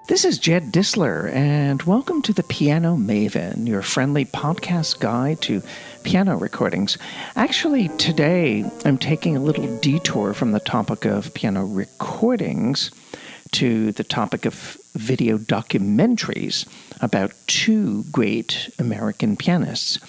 This is Jed Disler, and welcome to the Piano Maven, your friendly podcast guide to piano recordings. Actually, today I'm taking a little detour from the topic of piano recordings to the topic of video documentaries about two great American pianists.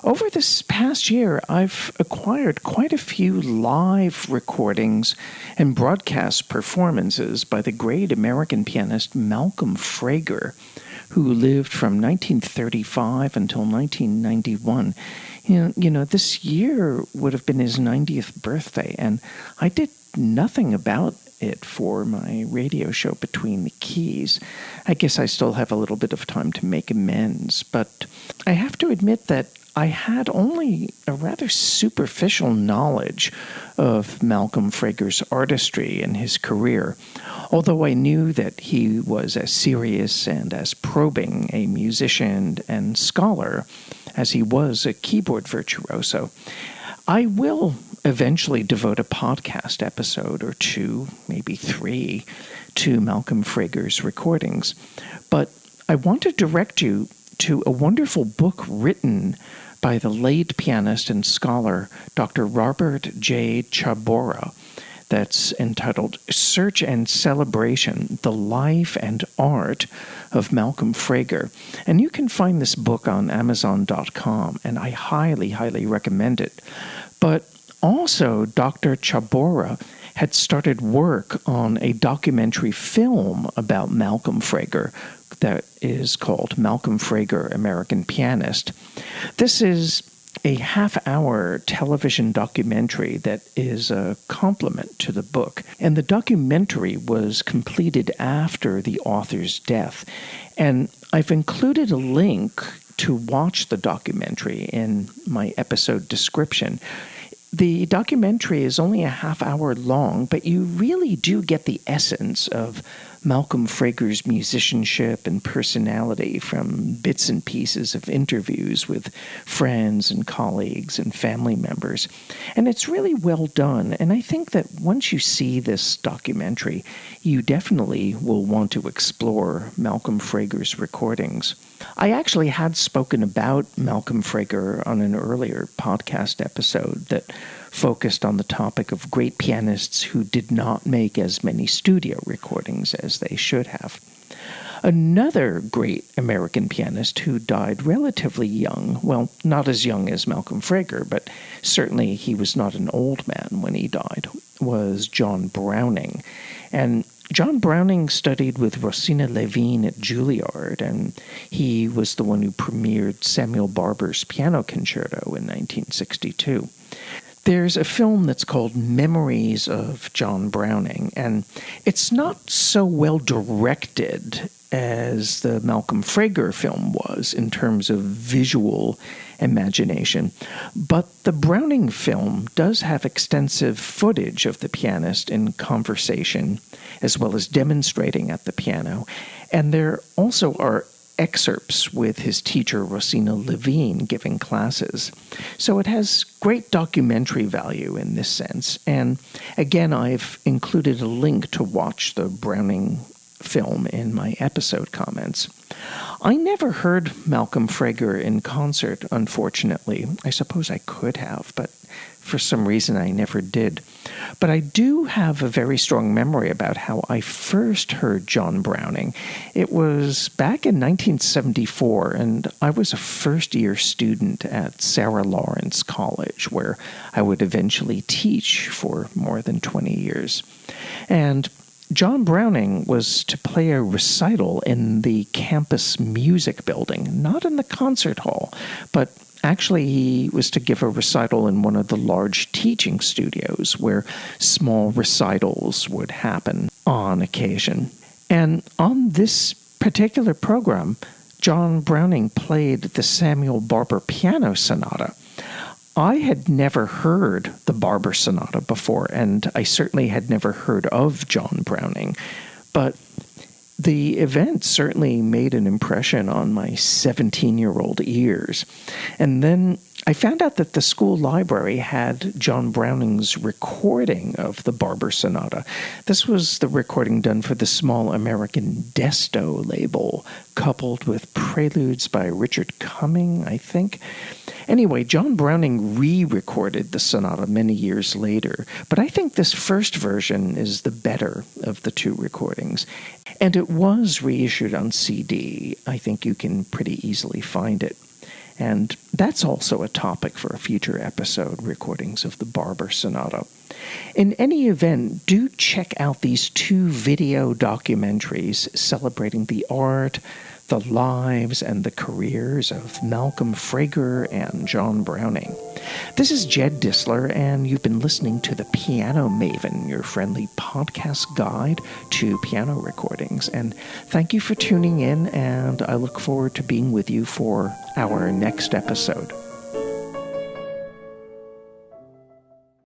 Over this past year, I've acquired quite a few live recordings and broadcast performances by the great American pianist Malcolm Frager, who lived from 1935 until 1991. This year would have been his 90th birthday, and I did nothing about it for my radio show Between the Keys. I guess I still have a little bit of time to make amends, but I have to admit that I had only a rather superficial knowledge of Malcolm Frager's artistry and his career, although I knew that he was as serious and as probing a musician and scholar as he was a keyboard virtuoso. I will eventually devote a podcast episode or two, maybe three, to Malcolm Frager's recordings, but I want to direct you to a wonderful book written by the late pianist and scholar Dr. Robert J. Chabora that's entitled Search and Celebration, The Life and Art of Malcolm Frager. And you can find this book on Amazon.com, and I highly, highly recommend it. But also, Dr. Chabora had started work on a documentary film about Malcolm Frager that is called Malcolm Frager, American Pianist. This is a half-hour television documentary that is a complement to the book, and the documentary was completed after the author's death. And I've included a link to watch the documentary in my episode description. The documentary is only a half hour long, but you really do get the essence of Malcolm Frager's musicianship and personality from bits and pieces of interviews with friends and colleagues and family members. And it's really well done, and I think that once you see this documentary, you definitely will want to explore Malcolm Frager's recordings. I actually had spoken about Malcolm Frager on an earlier podcast episode that focused on the topic of great pianists who did not make as many studio recordings as they should have. Another great American pianist who died relatively young, well, not as young as Malcolm Frager, but certainly he was not an old man when he died, was John Browning. And John Browning studied with Rosina Levine at Juilliard, and he was the one who premiered Samuel Barber's Piano Concerto in 1962. There's a film that's called Memories of John Browning, and it's not so well directed as the Malcolm Frager film was in terms of visual imagination, but the Browning film does have extensive footage of the pianist in conversation, as well as demonstrating at the piano, and there also are excerpts with his teacher Rosina Levine giving classes. So it has great documentary value in this sense. And again, I've included a link to watch the Browning film in my episode comments. I never heard Malcolm Frager in concert, unfortunately. I suppose I could have, but for some reason I never did. But I do have a very strong memory about how I first heard John Browning. It was back in 1974, and I was a first-year student at Sarah Lawrence College, where I would eventually teach for more than 20 years. And John Browning was to play a recital in the campus music building, not in the concert hall, but actually he was to give a recital in one of the large teaching studios where small recitals would happen on occasion. And on this particular program, John Browning played the Samuel Barber Piano Sonata. I had never heard the Barber Sonata before, and I certainly had never heard of John Browning, but the event certainly made an impression on my 17-year-old ears. And then I found out that the school library had John Browning's recording of the Barber Sonata. This was the recording done for the small American Desto label, coupled with preludes by Richard Cumming, I think. Anyway, John Browning re-recorded the sonata many years later, but I think this first version is the better of the two recordings. And it was reissued on CD. I think you can pretty easily find it. And that's also a topic for a future episode, recordings of the Barber Sonata. In any event, do check out these two video documentaries celebrating the art, the lives, and the careers of Malcolm Frager and John Browning. This is Jed Disler, and you've been listening to The Piano Maven, your friendly podcast guide to piano recordings. And thank you for tuning in, and I look forward to being with you for our next episode.